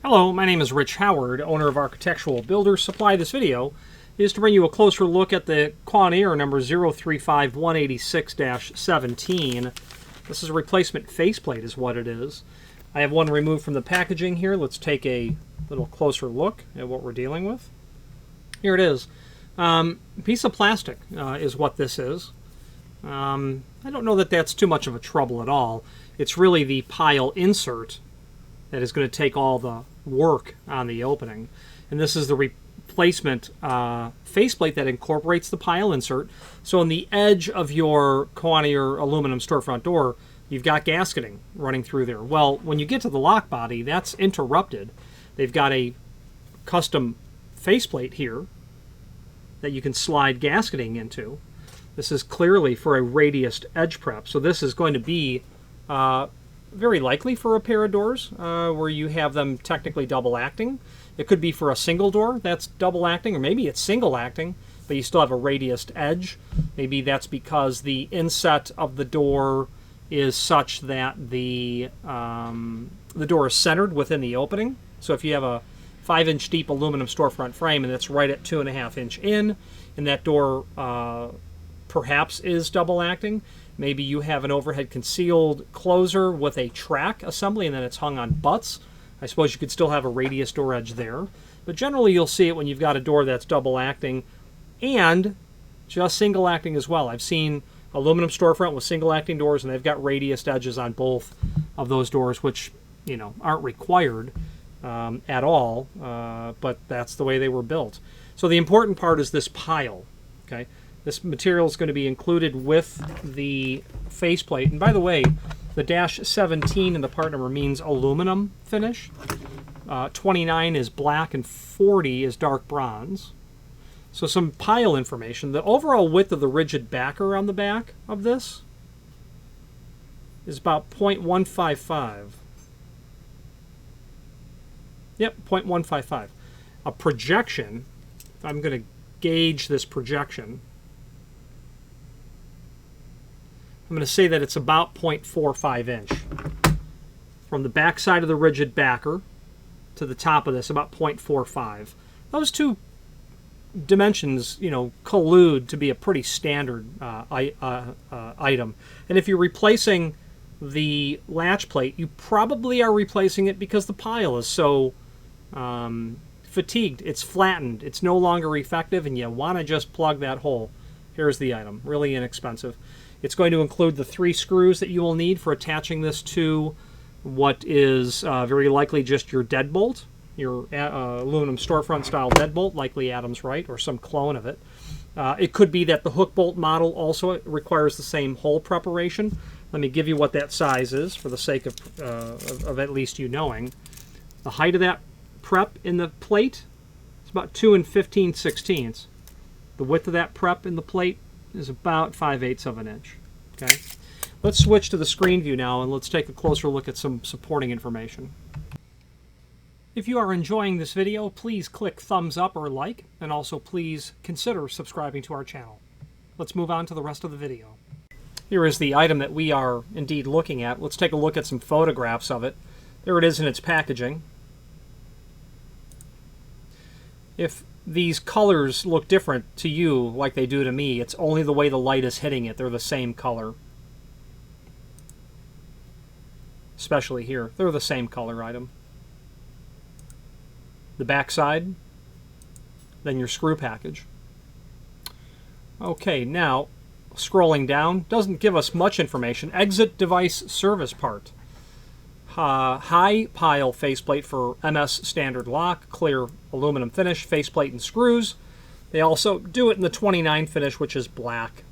Hello, my name is Rich Howard, owner of Architectural Builders Supply. This video is to bring you a closer look at the Kawneer number 035186-17. This is a replacement faceplate is what it is. I have one removed from the packaging here. Let's take a little closer look at what we're dealing with. Here it is. A piece of plastic is what this is. I don't know that that's too much of a trouble at all. It's really the pile insert that is going to take all the work on the opening. And this is the replacement faceplate that incorporates the pile insert. So on the edge of your Kawneer aluminum storefront door, you've got gasketing running through there. Well, when you get to the lock body, that's interrupted. They've got a custom faceplate here that you can slide gasketing into. This is clearly for a radiused edge prep. So this is going to be very likely for a pair of doors where you have them technically double acting. It could be for a single door that's double acting, or maybe it's single acting, but you still have a radiused edge. Maybe that's because the inset of the door is such that the door is centered within the opening. So if you have a 5-inch deep aluminum storefront frame and it's right at 2.5 inch in, and that door perhaps is double acting, maybe you have an overhead concealed closer with a track assembly and then it's hung on butts. I suppose you could still have a radius door edge there. But generally you'll see it when you've got a door that's double acting and just single acting as well. I've seen aluminum storefront with single acting doors and they've got radius edges on both of those doors, which, you know, aren't required at all, but that's the way they were built. So the important part is this pile, okay? This material is going to be included with the faceplate. And by the way, the -17 in the part number means aluminum finish. 29 is black and 40 is dark bronze. So some pile information. The overall width of the rigid backer on the back of this is about 0.155. Yep, 0.155. A projection, if I'm going to gauge this projection, I'm going to say that it's about 0.45 inch. From the back side of the rigid backer to the top of this, about 0.45. Those two dimensions, you know, collude to be a pretty standard item. And if you're replacing the latch plate, you probably are replacing it because the pile is so fatigued. It's flattened. It's no longer effective, and you want to just plug that hole. Here's the item. Really inexpensive. It's going to include the 3 screws that you will need for attaching this to what is very likely just your deadbolt, your aluminum storefront style deadbolt, likely Adams Rite or some clone of it. It could be that the hook bolt model also requires the same hole preparation. Let me give you what that size is for the sake of at least you knowing. The height of that prep in the plate is about 2 15/16. The width of that prep in the plate is about 5/8 of an inch. Okay, let's switch to the screen view now and let's take a closer look at some supporting information. If you are enjoying this video, please click thumbs up or like, and also please consider subscribing to our channel. Let's move on to the rest of the video. Here is the item that we are indeed looking at. Let's take a look at some photographs of it. There it is in its packaging. If these colors look different to you like they do to me, it's only the way the light is hitting it. They're the same color. Especially here. They're the same color item. The back side, then your screw package. Okay, now scrolling down, doesn't give us much information. Exit device service part. High Pile Faceplate for MS standard lock, clear aluminum finish, faceplate and screws. They also do it in the 29 finish, which is black.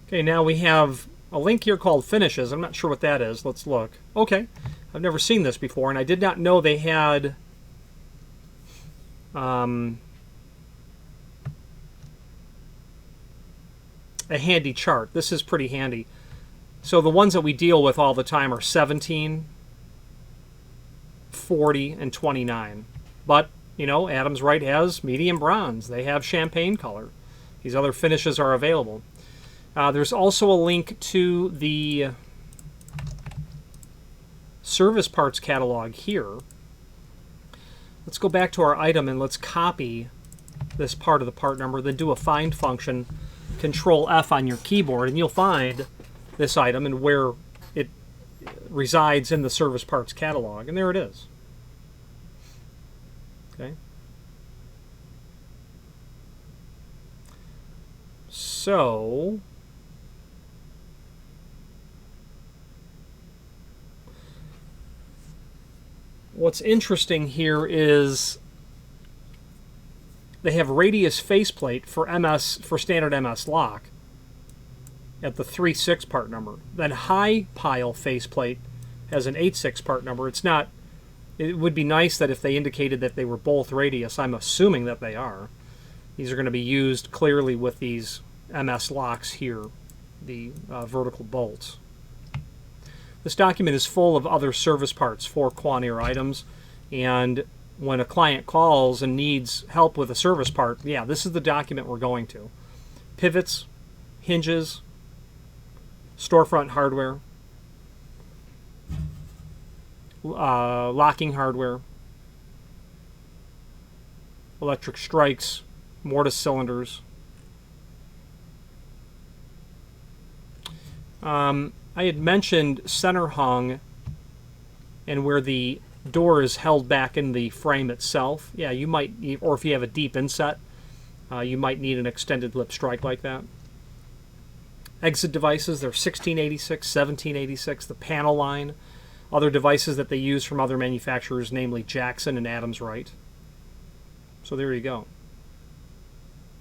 Okay, now we have a link here called Finishes. I'm not sure what that is. Let's look. Okay, I've never seen this before, and I did not know they had a handy chart. This is pretty handy. So the ones that we deal with all the time are 17, 40, and 29. But, you know, Adams Rite has medium bronze. They have champagne color. These other finishes are available. There's also a link to the service parts catalog here. Let's go back to our item and let's copy this part of the part number, then do a find function, Control F on your keyboard, and you'll find this item and where it resides in the service parts catalog. And there it is. Okay. So what's interesting here is they have radius faceplate for standard MS lock at the 3.6 part number. Then high pile faceplate has an 8.6 part number. It's not. It would be nice that if they indicated that they were both radius. I'm assuming that they are. These are going to be used clearly with these MS locks here, the vertical bolts. This document is full of other service parts for Kawneer items, and when a client calls and needs help with a service part, yeah, this is the document we're going to. Pivots, hinges, storefront hardware, locking hardware, electric strikes, mortise cylinders. I had mentioned center hung and where the door is held back in the frame itself. Yeah, you might, or if you have a deep inset, you might need an extended lip strike like that. Exit devices, they're 1686, 1786, the panel line. Other devices that they use from other manufacturers, namely Jackson and Adams Wright. So there you go.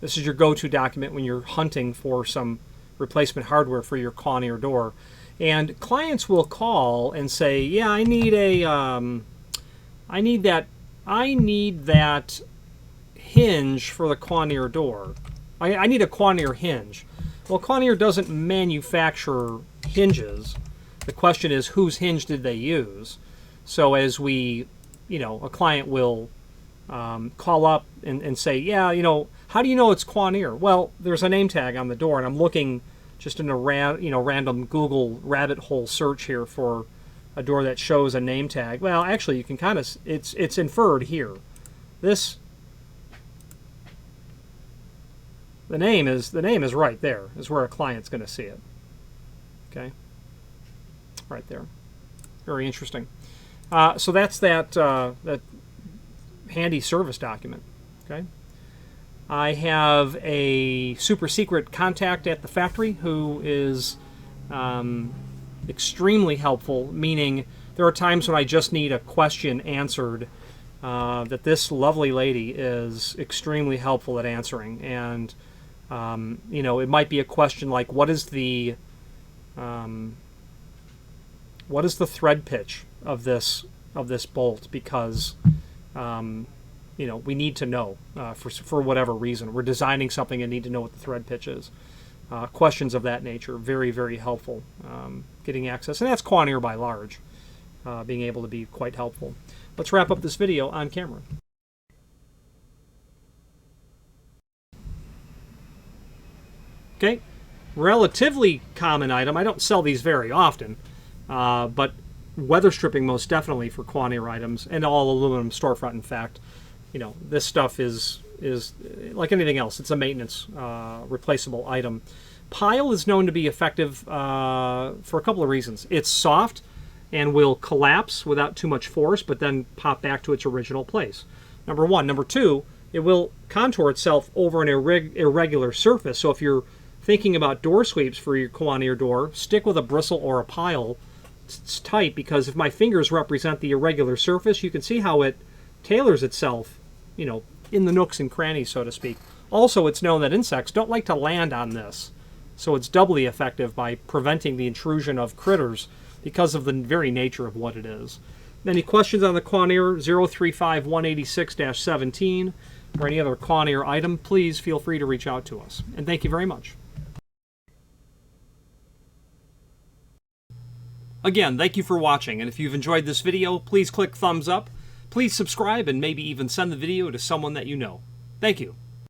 This is your go-to document when you're hunting for some replacement hardware for your Kawneer door. And clients will call and say, yeah, I need that hinge for the Kawneer door. I need a Kawneer hinge. Well, Kawneer doesn't manufacture hinges. The question is, whose hinge did they use? So as we, a client will call up and say, yeah, how do you know it's Kawneer? Well, there's a name tag on the door, and I'm looking just in a random Google rabbit hole search here for a door that shows a name tag. Well, actually, you can kind of, it's inferred here. The name is right there. Is where a client's going to see it. Okay, right there. Very interesting. So that's that handy service document. Okay. I have a super secret contact at the factory who is extremely helpful, meaning there are times when I just need a question answered that this lovely lady is extremely helpful at answering. And, it might be a question like, what is the thread pitch of this bolt? Because we need to know for whatever reason. We're designing something and need to know what the thread pitch is. Questions of that nature, very, very helpful. Getting access, and that's Kawneer by large, being able to be quite helpful. Let's wrap up this video on camera. Okay, relatively common item. I don't sell these very often, but weather stripping most definitely for Kawneer items, and all aluminum storefront, in fact. This stuff is like anything else. It's a maintenance replaceable item. Pile is known to be effective for a couple of reasons. It's soft and will collapse without too much force, but then pop back to its original place. Number one. Number two, it will contour itself over an irregular surface. So if you're thinking about door sweeps for your Kawneer door, stick with a bristle or a pile. It's tight because if my fingers represent the irregular surface, you can see how it tailors itself, in the nooks and crannies, so to speak. Also, it's known that insects don't like to land on this, so it's doubly effective by preventing the intrusion of critters because of the very nature of what it is. Any questions on the Kawneer 035186-17 or any other Kawneer item, please feel free to reach out to us. And thank you very much. Again, thank you for watching, and if you've enjoyed this video, please click thumbs up. Please subscribe and maybe even send the video to someone that you know. Thank you.